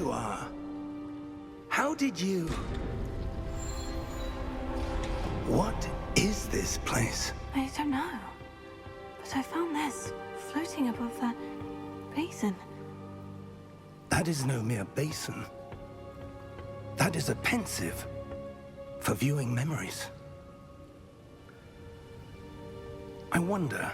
you are. How did you... What is this place? I don't know. But I found this floating above that basin. That is no mere basin. That is a pensive for viewing memories. I wonder...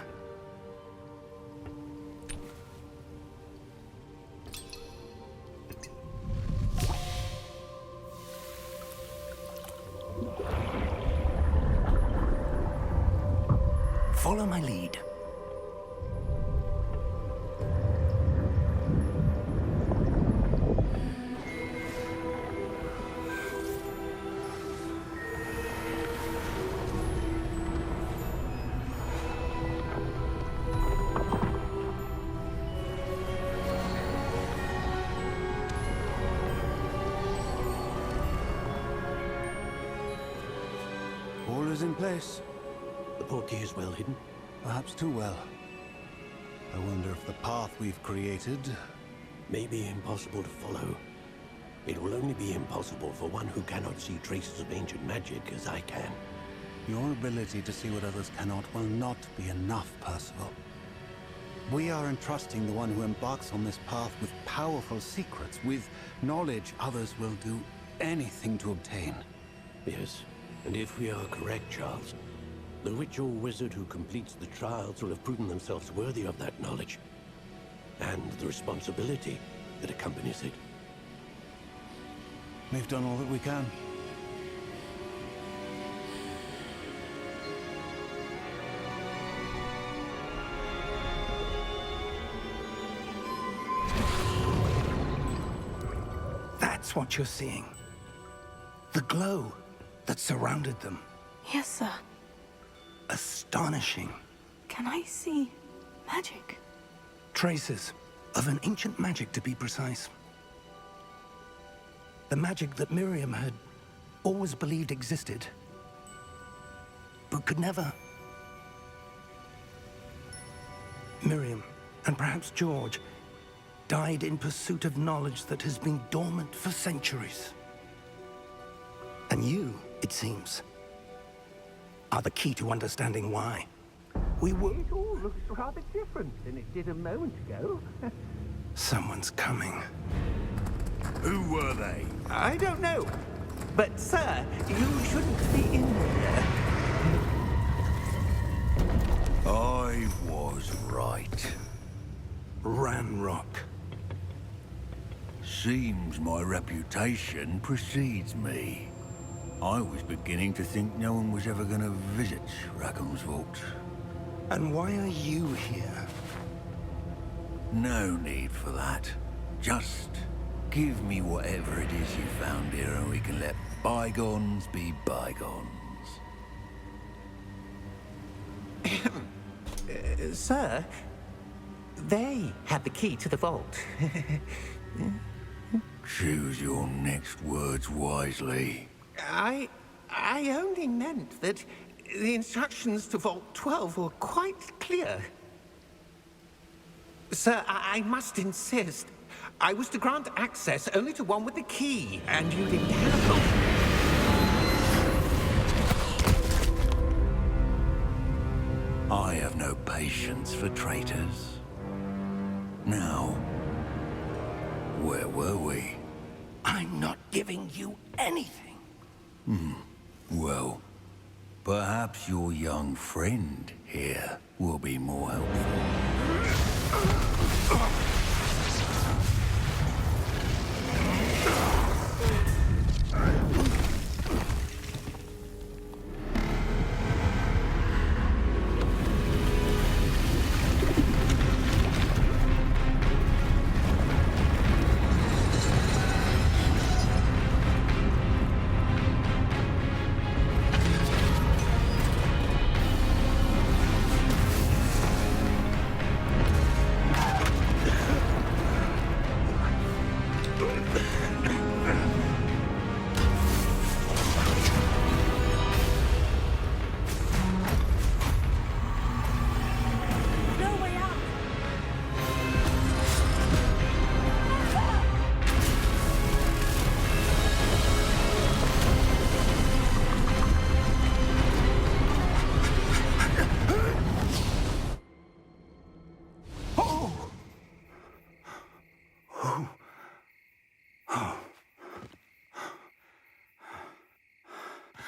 Follow my lead. All is in place. The portkey is well hidden. Perhaps too well. I wonder if the path we've created... May be impossible to follow. It will only be impossible for one who cannot see traces of ancient magic as I can. Your ability to see what others cannot will not be enough, Percival. We are entrusting the one who embarks on this path with powerful secrets, with knowledge others will do anything to obtain. Yes, and if we are correct, Charles, the witch or wizard who completes the trials will have proven themselves worthy of that knowledge, and the responsibility that accompanies it. We've done all that we can. That's what you're seeing. The glow that surrounded them. Yes, sir. Astonishing. Can I see magic? Traces of an ancient magic, to be precise. The magic that Miriam had always believed existed, but could never. Miriam, and perhaps George, died in pursuit of knowledge that has been dormant for centuries. And you, it seems, are the key to understanding why. We were... It all looks rather different than it did a moment ago. Someone's coming. Who were they? I don't know. But, sir, you shouldn't be in there. I was right. Ranrock. Seems my reputation precedes me. I was beginning to think no one was ever going to visit Rackham's vault. And why are you here? No need for that. Just give me whatever it is you found here and we can let bygones be bygones. Sir, they had the key to the vault. Choose your next words wisely. I only meant that the instructions to Vault 12 were quite clear. Sir, I must insist. I was to grant access only to one with the key, and you didn't have I have no patience for traitors. Now, where were we? I'm not giving you anything. Well, perhaps your young friend here will be more helpful.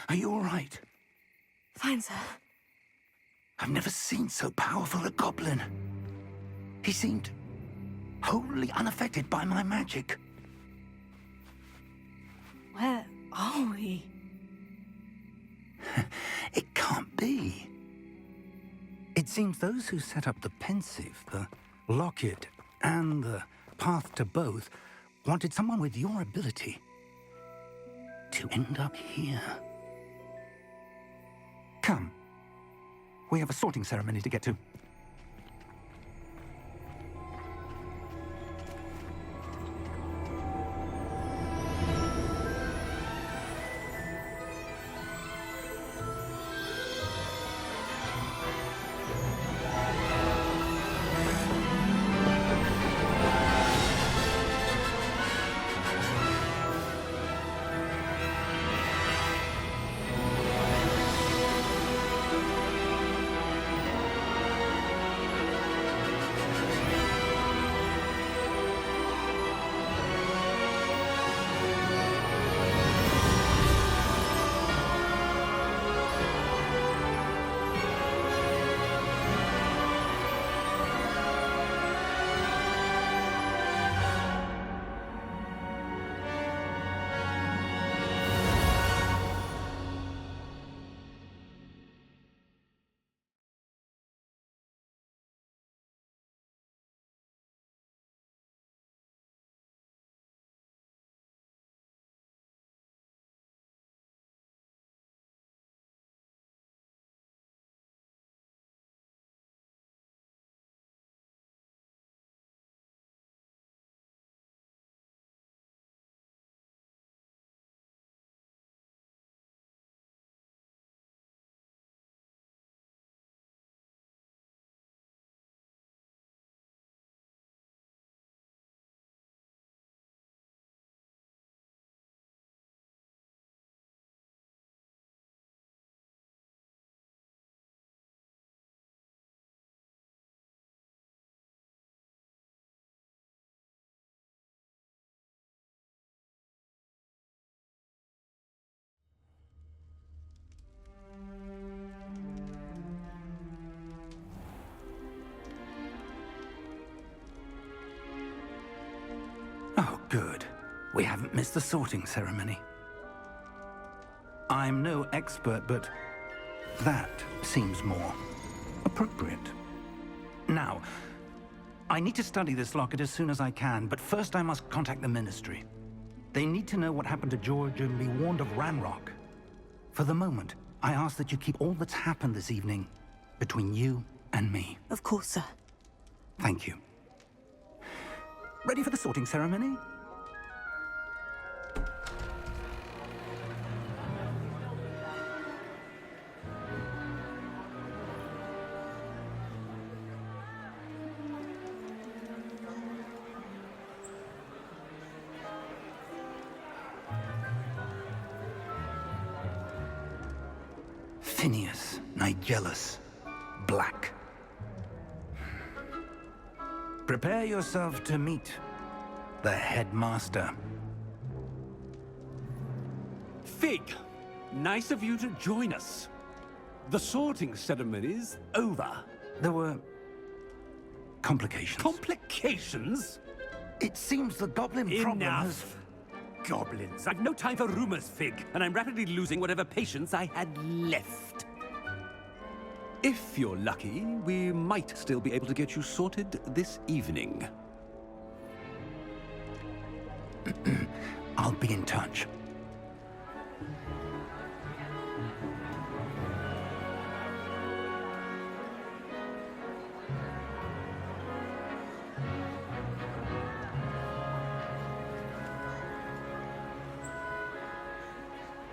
Are you all right? Fine, sir. I've never seen so powerful a goblin. He seemed wholly unaffected by my magic. Where are we? It can't be. It seems those who set up the pensive, the locket, and the path to both wanted someone with your ability to end up here. Come. We have a sorting ceremony to get to. Oh, good. We haven't missed the sorting ceremony. I'm no expert, but that seems more appropriate. Now, I need to study this locket as soon as I can, but first I must contact the Ministry. They need to know what happened to George and be warned of Ranrock. For the moment, I ask that you keep all that's happened this evening between you and me. Of course, sir. Thank you. Ready for the sorting ceremony? Phineas, Nigellus, Black. Prepare yourself to meet the headmaster. Fig, nice of you to join us. The sorting ceremony's over. There were complications. Complications? It seems the goblin problem has... Enough! Goblins. I've no time for rumors, Fig, and I'm rapidly losing whatever patience I had left. If you're lucky, we might still be able to get you sorted this evening. I'll be in touch.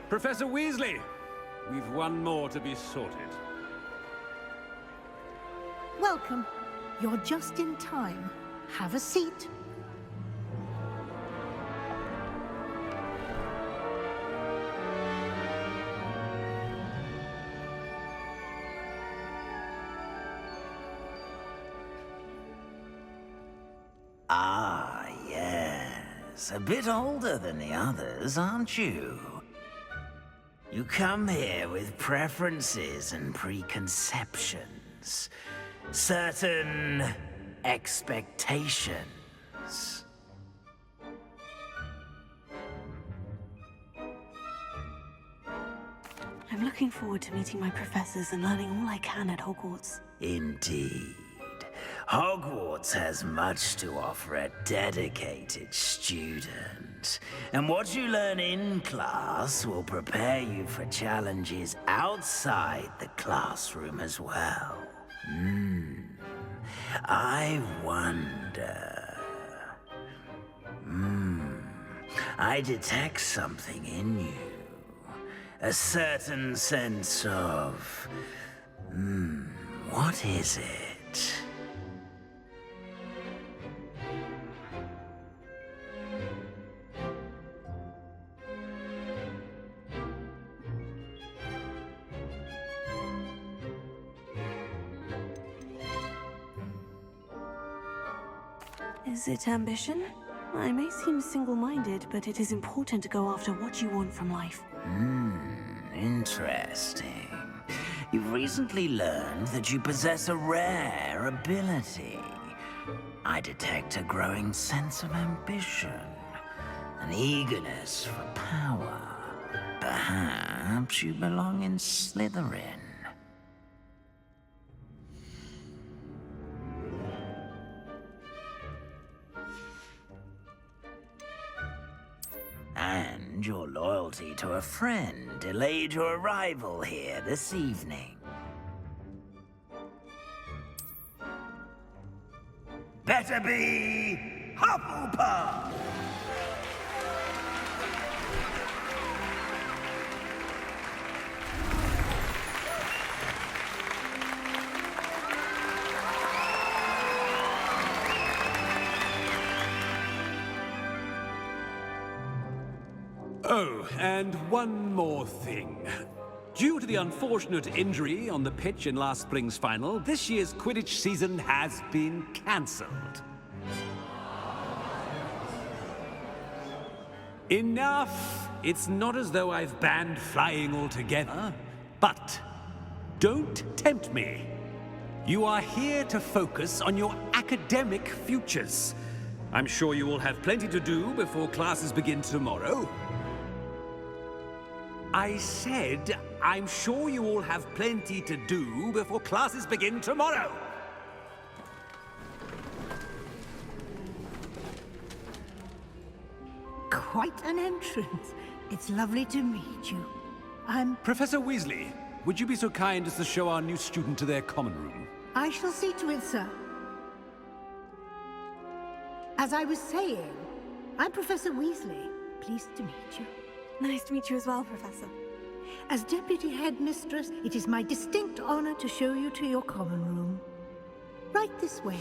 Professor Weasley, we've one more to be sorted. Welcome. You're just in time. Have a seat. Ah, yes. A bit older than the others, aren't you? You come here with preferences and preconceptions. Certain expectations. I'm looking forward to meeting my professors and learning all I can at Hogwarts. Indeed. Hogwarts has much to offer a dedicated student. And what you learn in class will prepare you for challenges outside the classroom as well. I wonder... I detect something in you. A certain sense of... what is it? Is it ambition? I may seem single-minded, but it is important to go after what you want from life. Interesting. You've recently learned that you possess a rare ability. I detect a growing sense of ambition, an eagerness for power. Perhaps you belong in Slytherin. And your loyalty to a friend delayed your arrival here this evening. Better be Hufflepuff! Oh, and one more thing. Due to the unfortunate injury on the pitch in last spring's final, this year's Quidditch season has been cancelled. Enough! It's not as though I've banned flying altogether, but don't tempt me. You are here to focus on your academic futures. I'm sure you will have plenty to do before classes begin tomorrow. I said, I'm sure you all have plenty to do before classes begin tomorrow. Quite an entrance. It's lovely to meet you. Professor Weasley, would you be so kind as to show our new student to their common room? I shall see to it, sir. As I was saying, I'm Professor Weasley. Pleased to meet you. Nice to meet you as well, Professor. As Deputy Headmistress, it is my distinct honor to show you to your common room. Right this way.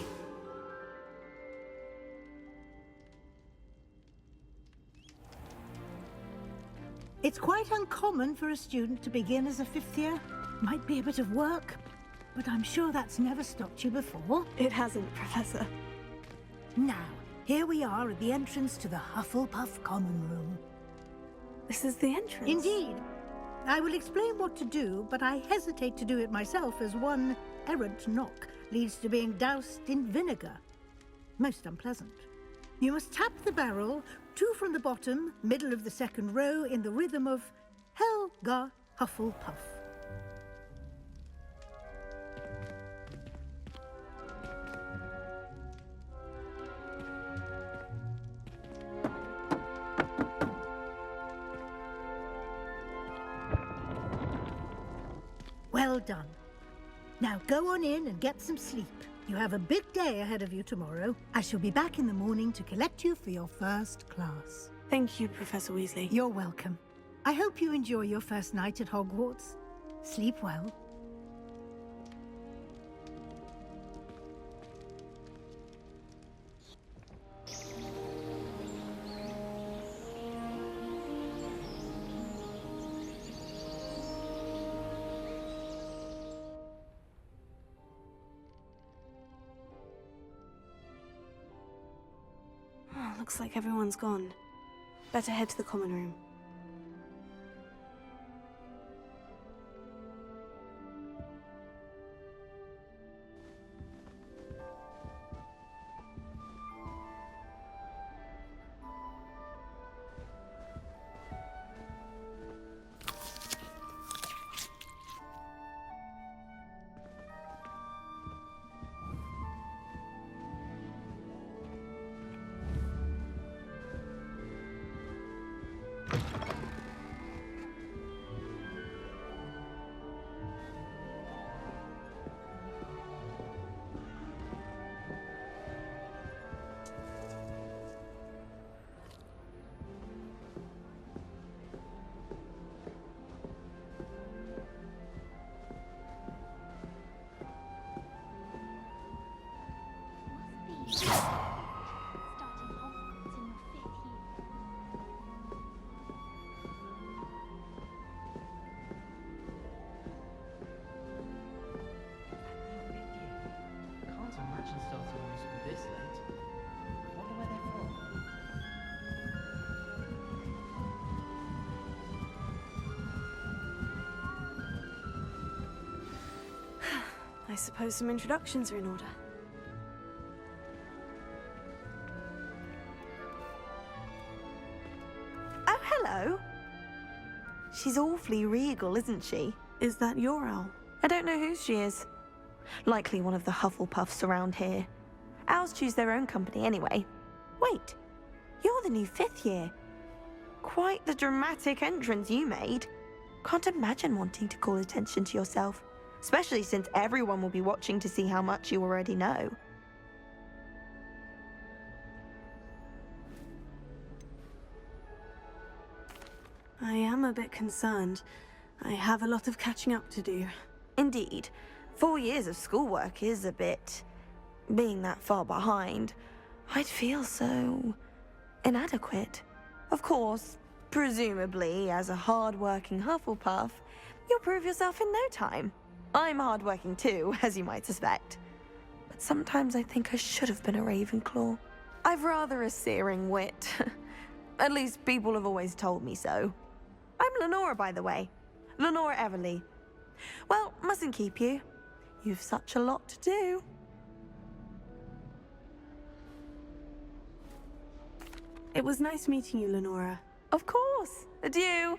It's quite uncommon for a student to begin as a fifth year. Might be a bit of work, but I'm sure that's never stopped you before. It hasn't, Professor. Now, here we are at the entrance to the Hufflepuff common room. This is the entrance? Indeed. I will explain what to do, but I hesitate to do it myself as one errant knock leads to being doused in vinegar. Most unpleasant. You must tap the barrel, 2 from the bottom, middle of the second row, in the rhythm of Helga Hufflepuff. Well done. Now go on in and get some sleep. You have a big day ahead of you tomorrow. I shall be back in the morning to collect you for your first class. Thank you, Professor Weasley. You're welcome. I hope you enjoy your first night at Hogwarts. Sleep well. Looks like everyone's gone. Better head to the common room. Can't imagine starting on school this late. Wonder where they're from. I suppose some introductions are in order. Oh, hello. She's awfully regal, isn't she? Is that your owl? I don't know who she is. Likely one of the Hufflepuffs around here. Owls choose their own company anyway. Wait, you're the new 5th year. Quite the dramatic entrance you made. Can't imagine wanting to call attention to yourself, especially since everyone will be watching to see how much you already know. I am a bit concerned. I have a lot of catching up to do. Indeed, 4 years of schoolwork is a bit... being that far behind, I'd feel so... inadequate. Of course, presumably, as a hard-working Hufflepuff, you'll prove yourself in no time. I'm hard-working too, as you might suspect. But sometimes I think I should have been a Ravenclaw. I've rather a searing wit. At least people have always told me so. I'm Lenora, by the way. Lenora Everly. Well, mustn't keep you. You've such a lot to do. It was nice meeting you, Lenora. Of course. Adieu.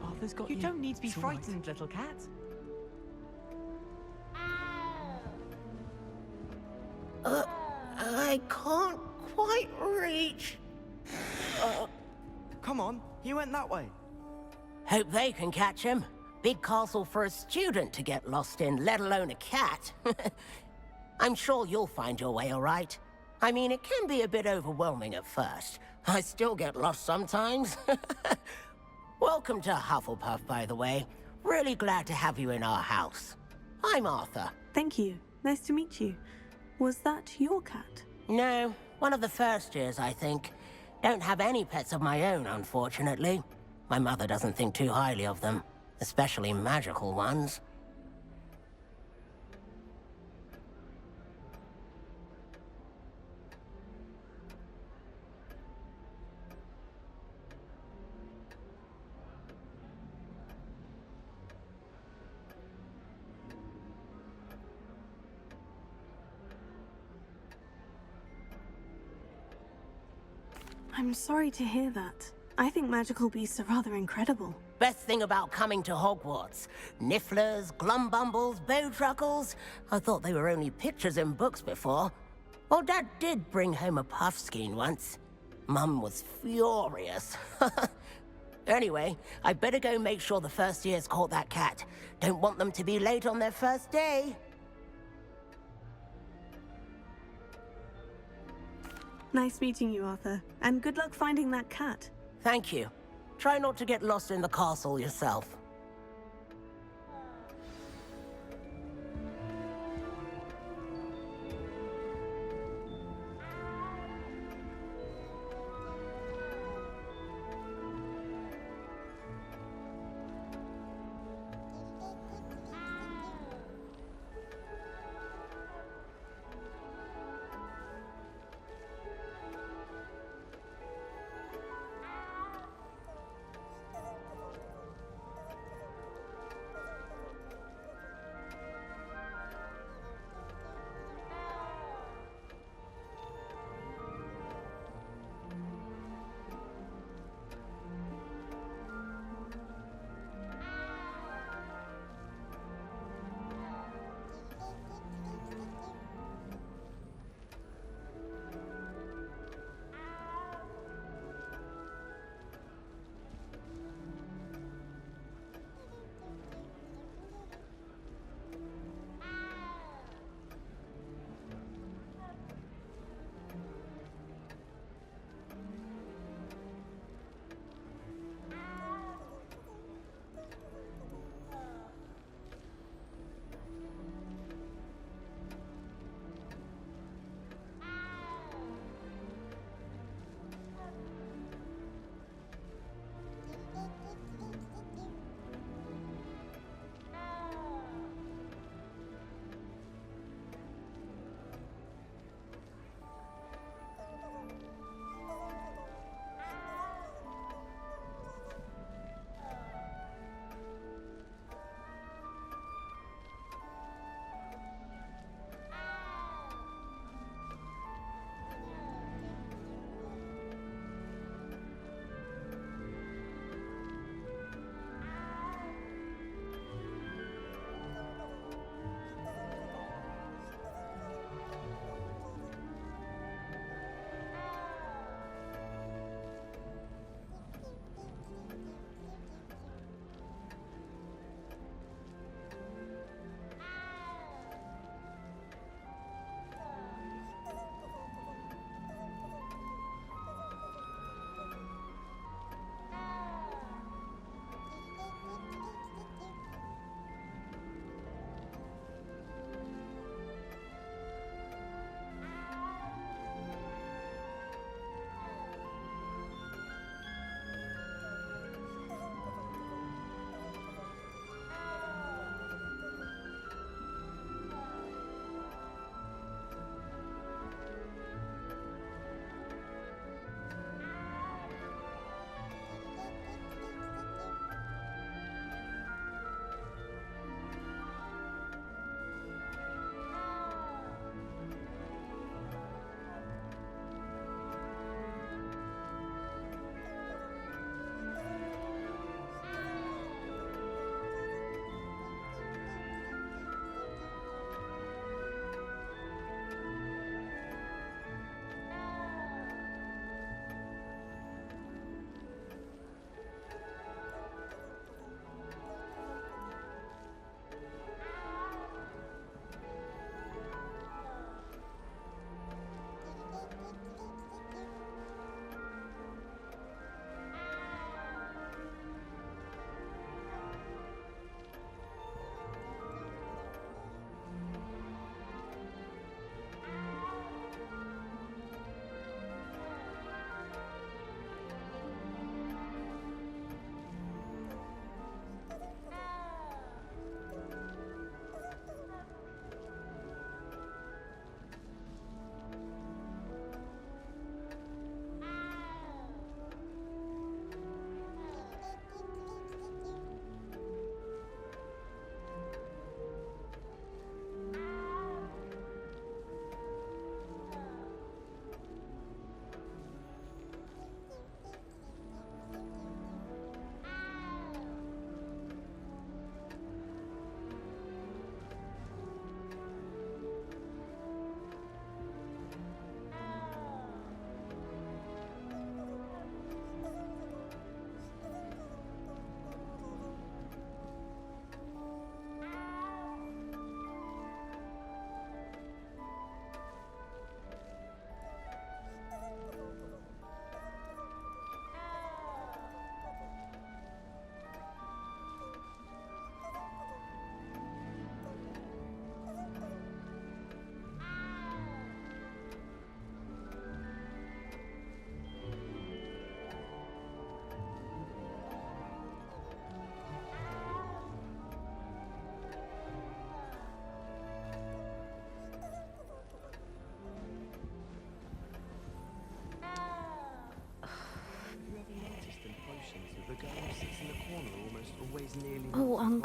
Arthur's got you. You don't need to be frightened, little cat. I can't quite reach. Come on, he went that way. Hope they can catch him. Big castle for a student to get lost in, let alone a cat. I'm sure you'll find your way all right. I mean, it can be a bit overwhelming at first. I still get lost sometimes. Welcome to Hufflepuff, by the way. Really glad to have you in our house. I'm Arthur. Thank you. Nice to meet you. Was that your cat? No, one of the first years, I think. Don't have any pets of my own, unfortunately. My mother doesn't think too highly of them, especially magical ones. I'm sorry to hear that. I think magical beasts are rather incredible. Best thing about coming to Hogwarts. Nifflers, glumbumbles, bowtruckles. I thought they were only pictures in books before. Well, Dad did bring home a puffskein once. Mum was furious. Anyway, I better go make sure the first years caught that cat. Don't want them to be late on their first day. Nice meeting you, Arthur. And good luck finding that cat. Thank you. Try not to get lost in the castle yourself.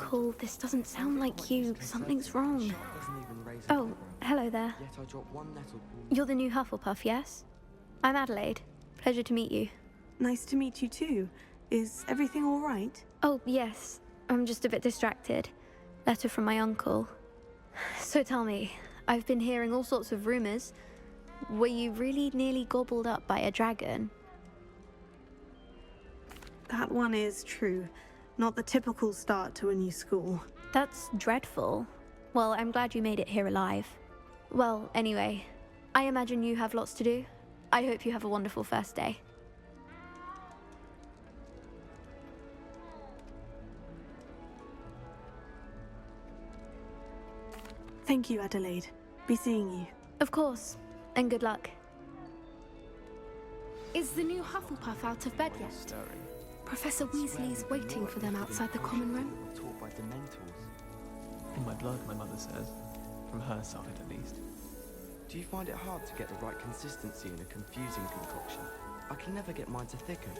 uncle. This doesn't sound like you. Something's wrong. Oh, hello there. You're the new Hufflepuff, yes? I'm Adelaide. Pleasure to meet you. Nice to meet you too. Is everything all right? Oh, yes. I'm just a bit distracted. Letter from my uncle. So tell me, I've been hearing all sorts of rumors. Were you really nearly gobbled up by a dragon? That one is true. Not the typical start to a new school. That's dreadful. Well, I'm glad you made it here alive. Well, anyway, I imagine you have lots to do. I hope you have a wonderful first day. Thank you, Adelaide. Be seeing you. Of course, and good luck. Is the new Hufflepuff out of bed yet? Professor Weasley's waiting for them outside the common room. Taught by Dementors. In my blood, my mother says. From her side, at least. Do you find it hard to get the right consistency in a confusing concoction? I can never get mine to thicken.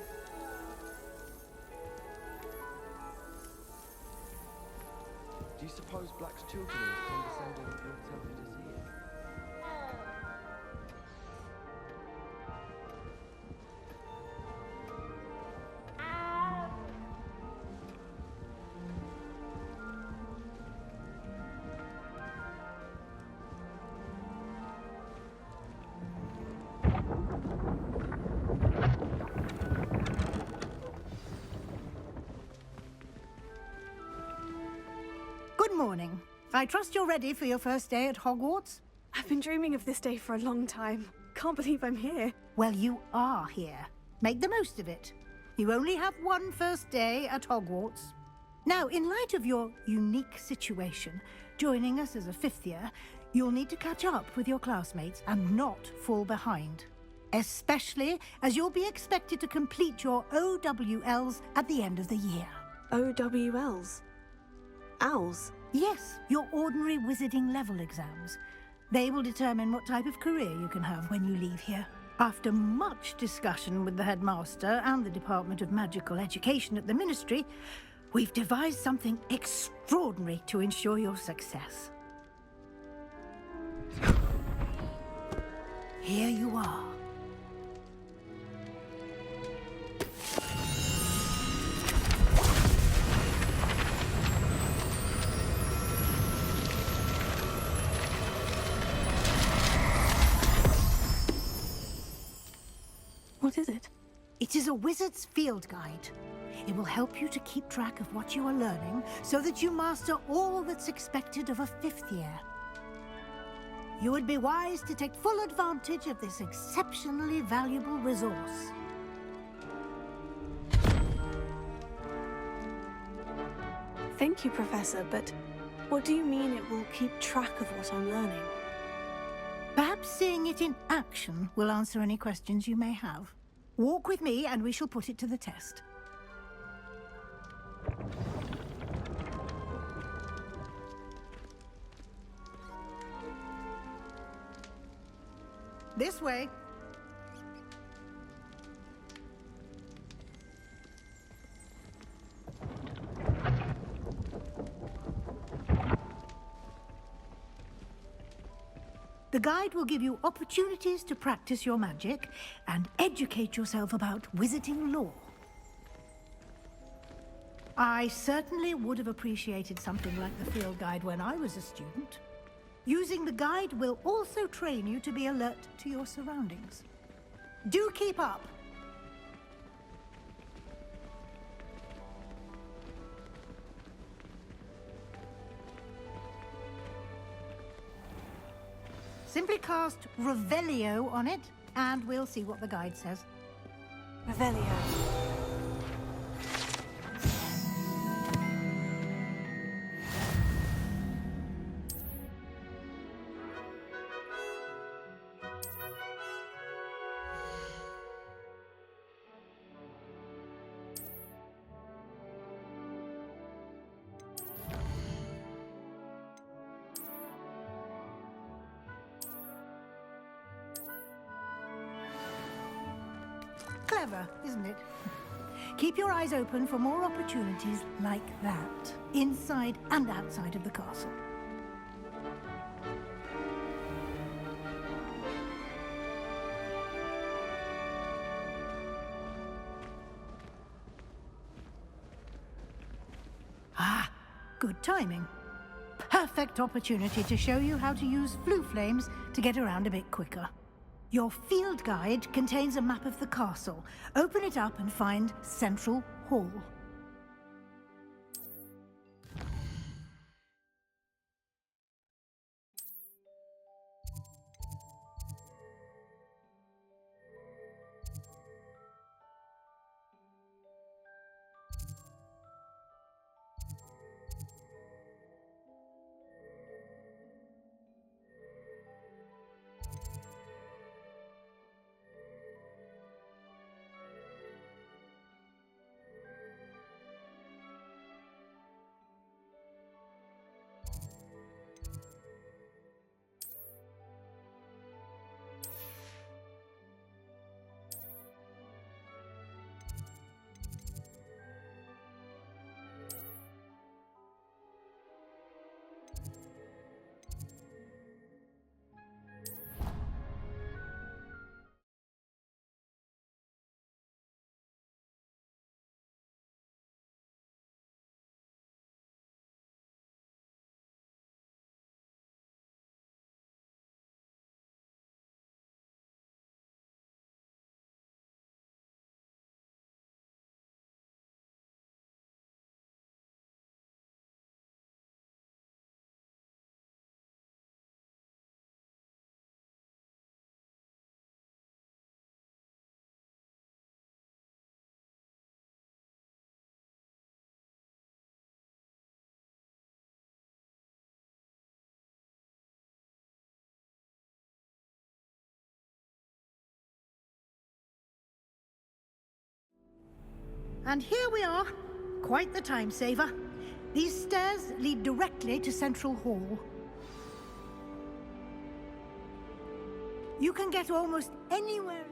Do you suppose Black's children are as condescending and ill-tempered as he is? Good morning. I trust you're ready for your first day at Hogwarts? I've been dreaming of this day for a long time. Can't believe I'm here. Well, you are here. Make the most of it. You only have one first day at Hogwarts. Now, in light of your unique situation, joining us as a fifth year, you'll need to catch up with your classmates and not fall behind. Especially as you'll be expected to complete your OWLs at the end of the year. OWLs? Owls? Yes, your ordinary wizarding level exams. They will determine what type of career you can have when you leave here. After much discussion with the headmaster and the Department of Magical Education at the Ministry, we've devised something extraordinary to ensure your success. Here you are. What is it? It is a wizard's field guide. It will help you to keep track of what you are learning so that you master all that's expected of a fifth year. You would be wise to take full advantage of this exceptionally valuable resource. Thank you, Professor, but what do you mean it will keep track of what I'm learning? Perhaps seeing it in action will answer any questions you may have. Walk with me and we shall put it to the test. This way. The guide will give you opportunities to practice your magic and educate yourself about wizarding lore. I certainly would have appreciated something like the field guide when I was a student. Using the guide will also train you to be alert to your surroundings. Do keep up! Simply cast Revelio on it, and we'll see what the guide says. Revelio. Clever, isn't it? Keep your eyes open for more opportunities like that, inside and outside of the castle. Ah, good timing. Perfect opportunity to show you how to use flue flames to get around a bit quicker. Your field guide contains a map of the castle. Open it up and find Central Hall. And here we are. Quite the time saver. These stairs lead directly to Central Hall. You can get almost anywhere.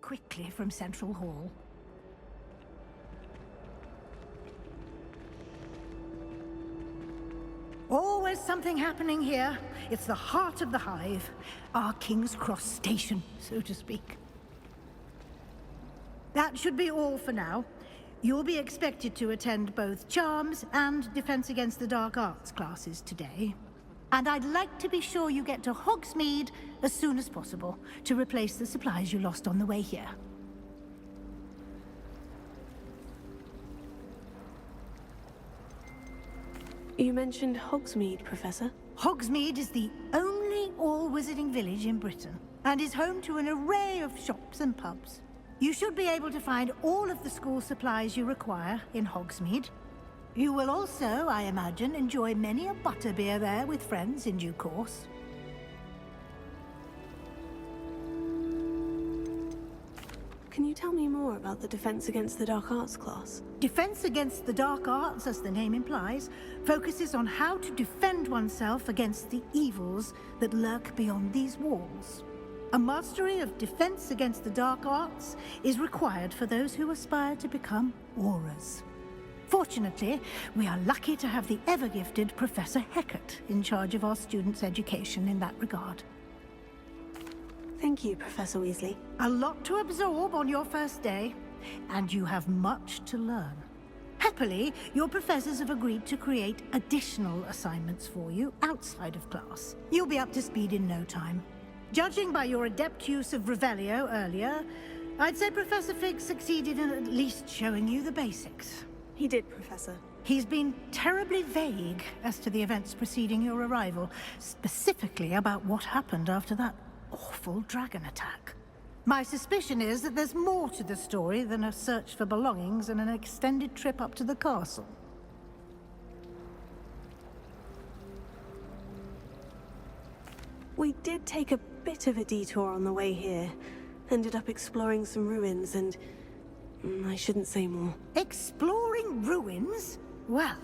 quickly from Central Hall. Always something happening here. It's the heart of the hive. Our King's Cross station, so to speak. That should be all for now. You'll be expected to attend both Charms and Defense Against the Dark Arts classes today. And I'd like to be sure you get to Hogsmeade as soon as possible to replace the supplies you lost on the way here. You mentioned Hogsmeade, Professor. Hogsmeade is the only all-wizarding village in Britain, and is home to an array of shops and pubs. You should be able to find all of the school supplies you require in Hogsmeade. You will also, I imagine, enjoy many a butterbeer there with friends in due course. Can you tell me more about the Defense Against the Dark Arts class? Defense Against the Dark Arts, as the name implies, focuses on how to defend oneself against the evils that lurk beyond these walls. A mastery of Defense Against the Dark Arts is required for those who aspire to become Aurors. Fortunately, we are lucky to have the ever-gifted Professor Hecat in charge of our students' education in that regard. Thank you, Professor Weasley. A lot to absorb on your first day, and you have much to learn. Happily, your professors have agreed to create additional assignments for you outside of class. You'll be up to speed in no time. Judging by your adept use of Revelio earlier, I'd say Professor Fig succeeded in at least showing you the basics. He did, Professor. He's been terribly vague as to the events preceding your arrival, specifically about what happened after that awful dragon attack. My suspicion is that there's more to the story than a search for belongings and an extended trip up to the castle. We did take a bit of a detour on the way here. Ended up exploring some ruins and... I shouldn't say more. Exploring ruins? Well,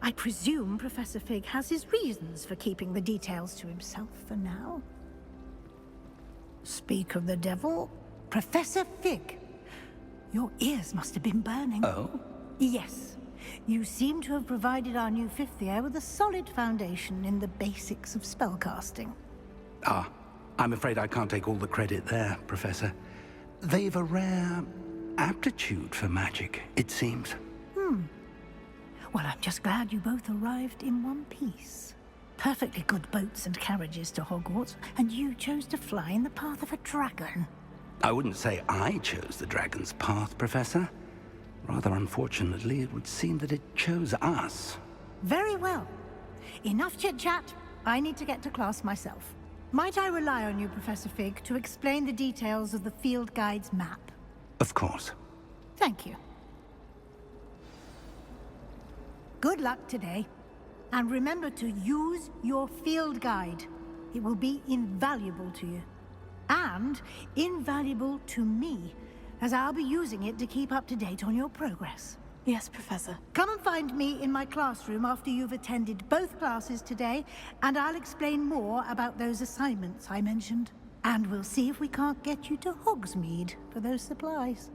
I presume Professor Fig has his reasons for keeping the details to himself for now. Speak of the devil, Professor Fig. Your ears must have been burning. Oh? Yes. You seem to have provided our new fifth year with a solid foundation in the basics of spellcasting. Ah, I'm afraid I can't take all the credit there, Professor. They've a rare aptitude for magic, it seems. Well, I'm just glad you both arrived in one piece. Perfectly good boats and carriages to Hogwarts, and you chose to fly in the path of a dragon. I wouldn't say I chose the dragon's path, Professor. Rather unfortunately, it would seem that it chose us. Very well. Enough chit-chat. I need to get to class myself. Might I rely on you, Professor Fig, to explain the details of the field guide's map? Of course. Thank you. Good luck today. And remember to use your field guide. It will be invaluable to you. And invaluable to me, as I'll be using it to keep up to date on your progress. Yes, Professor. Come and find me in my classroom after you've attended both classes today, and I'll explain more about those assignments I mentioned. And we'll see if we can't get you to Hogsmeade for those supplies.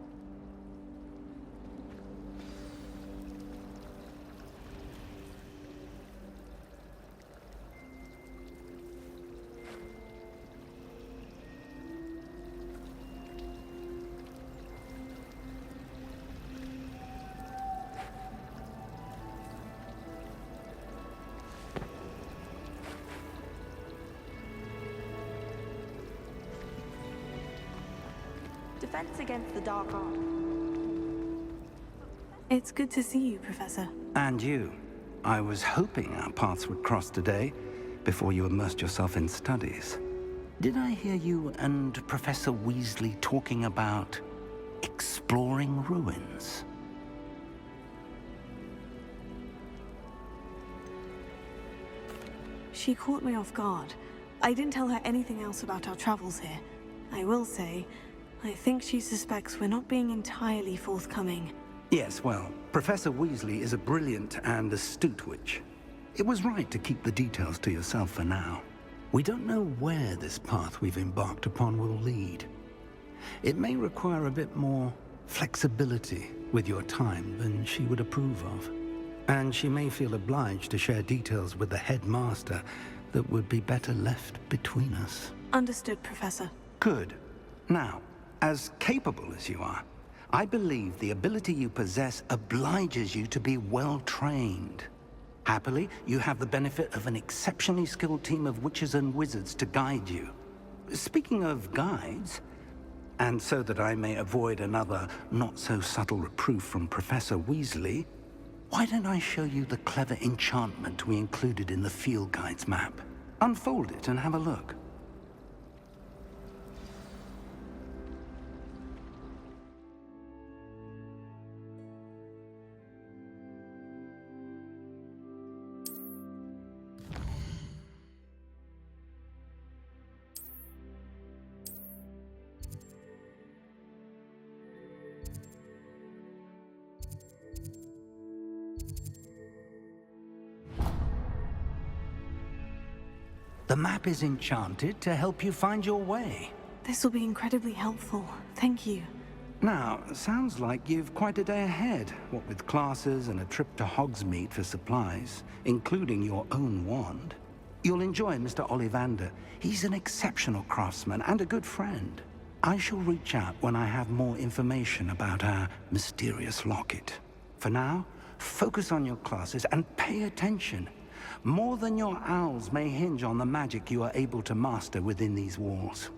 Defense Against the Dark Arts. It's good to see you, Professor. And you. I was hoping our paths would cross today, before you immersed yourself in studies. Did I hear you and Professor Weasley talking about exploring ruins? She caught me off guard. I didn't tell her anything else about our travels here. I will say, I think she suspects we're not being entirely forthcoming. Yes, well, Professor Weasley is a brilliant and astute witch. It was right to keep the details to yourself for now. We don't know where this path we've embarked upon will lead. It may require a bit more flexibility with your time than she would approve of. And she may feel obliged to share details with the headmaster that would be better left between us. Understood, Professor. Good. Now, as capable as you are, I believe the ability you possess obliges you to be well trained. Happily, you have the benefit of an exceptionally skilled team of witches and wizards to guide you. Speaking of guides, and so that I may avoid another not-so-subtle reproof from Professor Weasley, why don't I show you the clever enchantment we included in the field guide's map? Unfold it and have a look. The map is enchanted to help you find your way. This will be incredibly helpful. Thank you. Now, sounds like you've quite a day ahead, what with classes and a trip to Hogsmeade for supplies, including your own wand. You'll enjoy Mr. Ollivander. He's an exceptional craftsman and a good friend. I shall reach out when I have more information about our mysterious locket. For now, focus on your classes and pay attention. More than your owls may hinge on the magic you are able to master within these walls.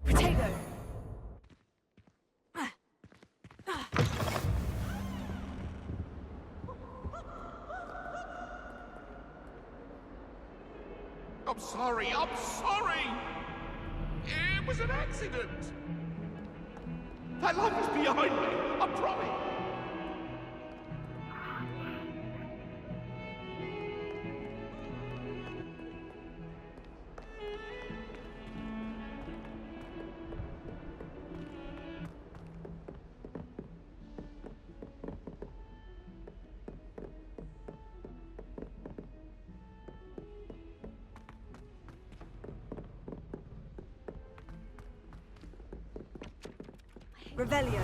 Potato! I'm sorry, I'm sorry! It was an accident! That light was behind me, I promise! Revelio.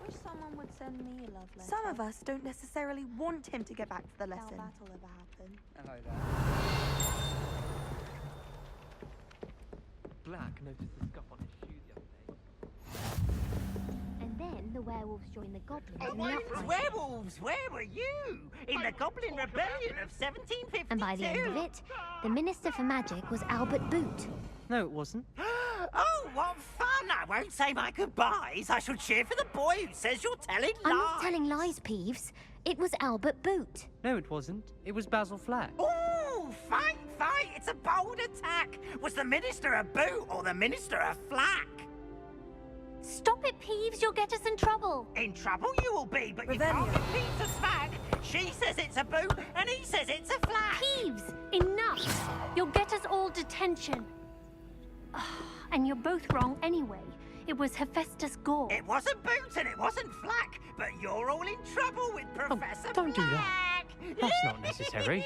Wish someone would send me a love letter. Some of us don't necessarily want him to get back to the lesson. That'll ever happen. Hello there. Black noticed the scuff on his shoe the other day. And then the werewolves joined the goblins. Hey, werewolves, where were you? In the Goblin Rebellion of 1752. And by the end of it, the Minister for Magic was Albert Boot. No, it wasn't. Oh, what fun! I won't say my goodbyes. I shall cheer for the boy who says you're telling lies. I'm not telling lies, Peeves. It was Albert Boot. No, it wasn't. It was Basil Flack. Ooh, fight! It's a bold attack. Was the Minister a boot or the Minister a flack? Stop it, Peeves. You'll get us in trouble. In trouble you will be, but you can't repeat a smack. She says it's a boot and he says it's a flack. Peeves, enough. You'll get us all detention. And you're both wrong anyway. It was Hephaestus Gore. It wasn't boot and it wasn't flack, but you're all in trouble with Professor don't do Black. that. That's not necessary.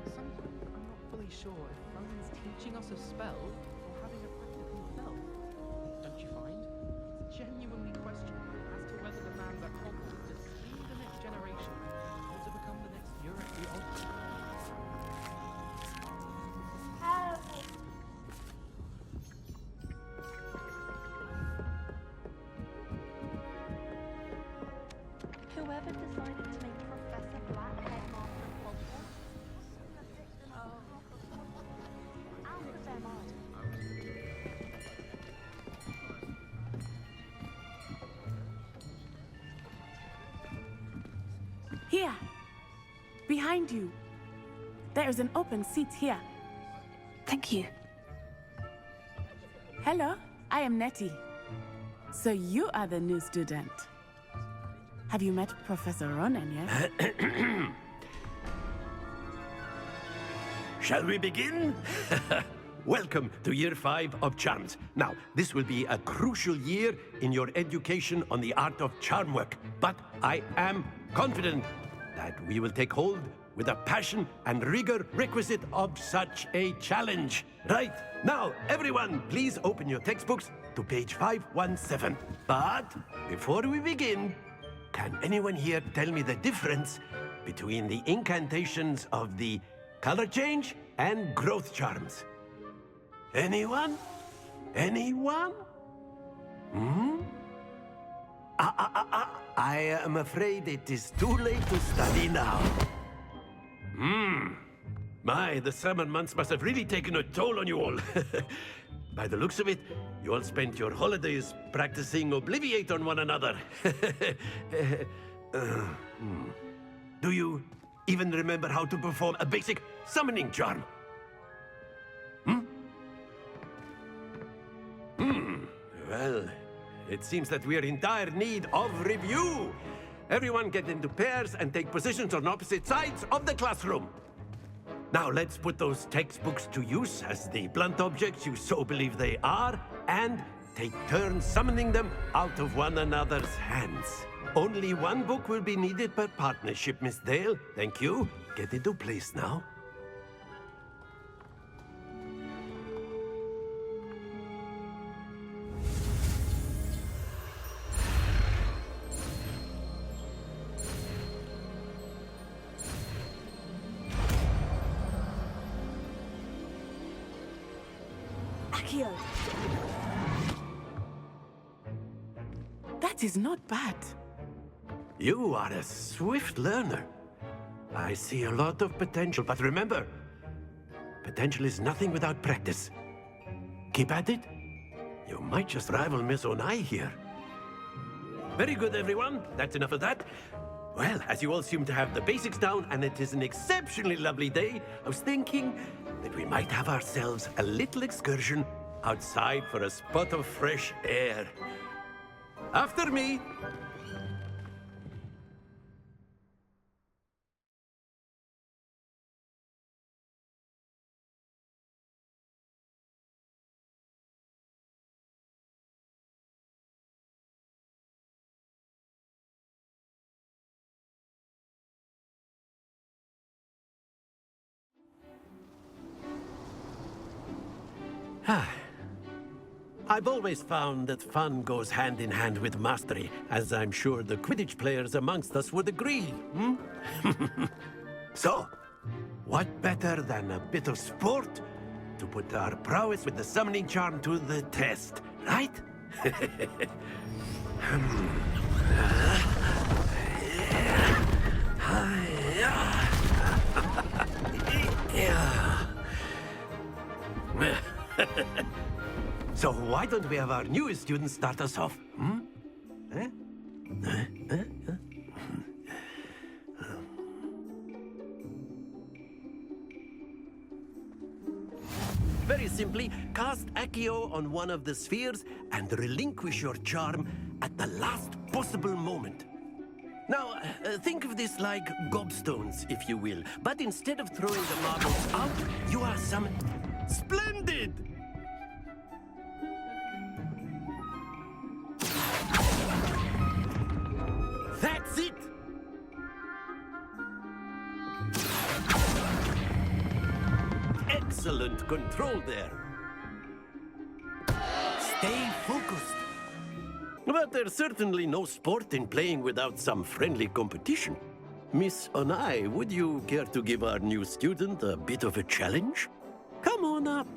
Sometimes I'm not fully sure if Rowan's teaching us a spell or having a practice himself. Don't you find? It's genuinely questionable as to whether the man that Hogwarts to see the next generation or to become the next Europe we Help me, Here. Behind you. There is an open seat here. Thank you. Hello, I am Nettie. So you are the new student. Have you met Professor Ronan yet? Shall we begin? Welcome to Year 5 of Charms. Now, this will be a crucial year in your education on the art of charm work. But I am confident that we will take hold with the passion and rigor requisite of such a challenge. Right, now, everyone, please open your textbooks to page 517. But before we begin, can anyone here tell me the difference between the incantations of the color change and growth charms? Anyone? Anyone? I am afraid it is too late to study now. My, the summer months must have really taken a toll on you all. By the looks of it, you all spent your holidays practicing Obliviate on one another. Do you even remember how to perform a basic summoning charm? Well, it seems that we are in dire need of review. Everyone get into pairs and take positions on opposite sides of the classroom. Now let's put those textbooks to use as the blunt objects you so believe they are, and take turns summoning them out of one another's hands. Only one book will be needed per partnership, Miss Dale. Thank you. Get into place now. That is not bad. You are a swift learner. I see a lot of potential, but remember, potential is nothing without practice. Keep at it. You might just rival Miss Onai here. Very good, everyone. That's enough of that. Well, as you all seem to have the basics down, and it is an exceptionally lovely day, I was thinking that we might have ourselves a little excursion outside for a spot of fresh air. After me. I've always found that fun goes hand in hand with mastery, as I'm sure the Quidditch players amongst us would agree. So, what better than a bit of sport to put our prowess with the summoning charm to the test, right? So why don't we have our newest student start us off? Very simply, cast Accio on one of the spheres and relinquish your charm at the last possible moment. Now, think of this like gobstones, if you will. But instead of throwing the marbles out, you are summoned. Splendid! That's it! Excellent control there. Stay focused. But there's certainly no sport in playing without some friendly competition. Miss Onai, would you care to give our new student a bit of a challenge? Come on up.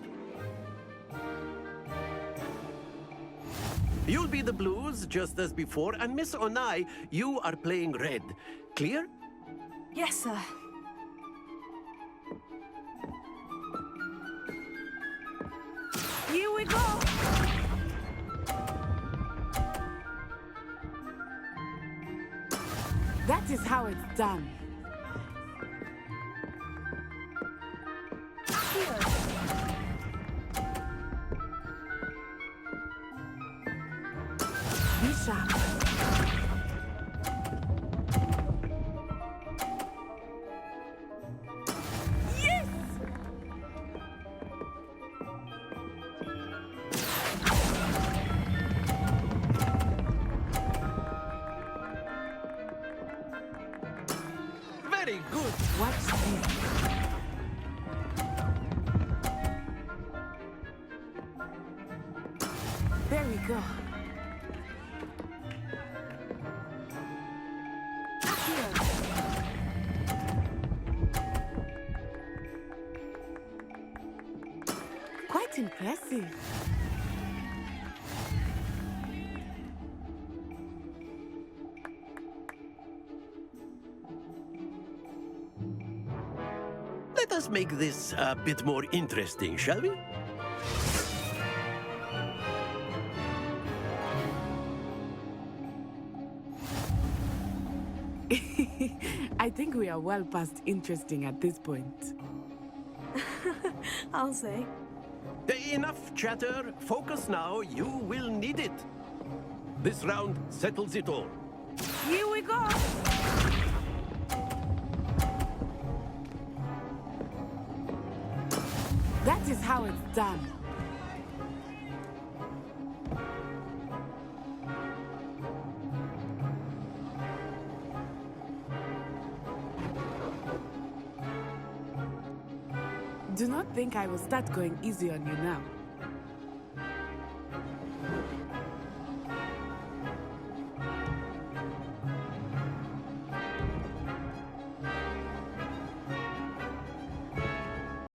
You'll be the blues, just as before, and Miss Onai, you are playing red. Clear? Yes, sir. Here we go! That is how it's done. Be sharp. Yes! Very good. Watch this. There we go. Quite impressive. Let us make this a bit more interesting, shall we? I think we are well past interesting at this point. I'll say. Enough chatter. Focus now. You will need it. This round settles it all. Here we go! That is how it's done. Do not think I will start going easy on you now.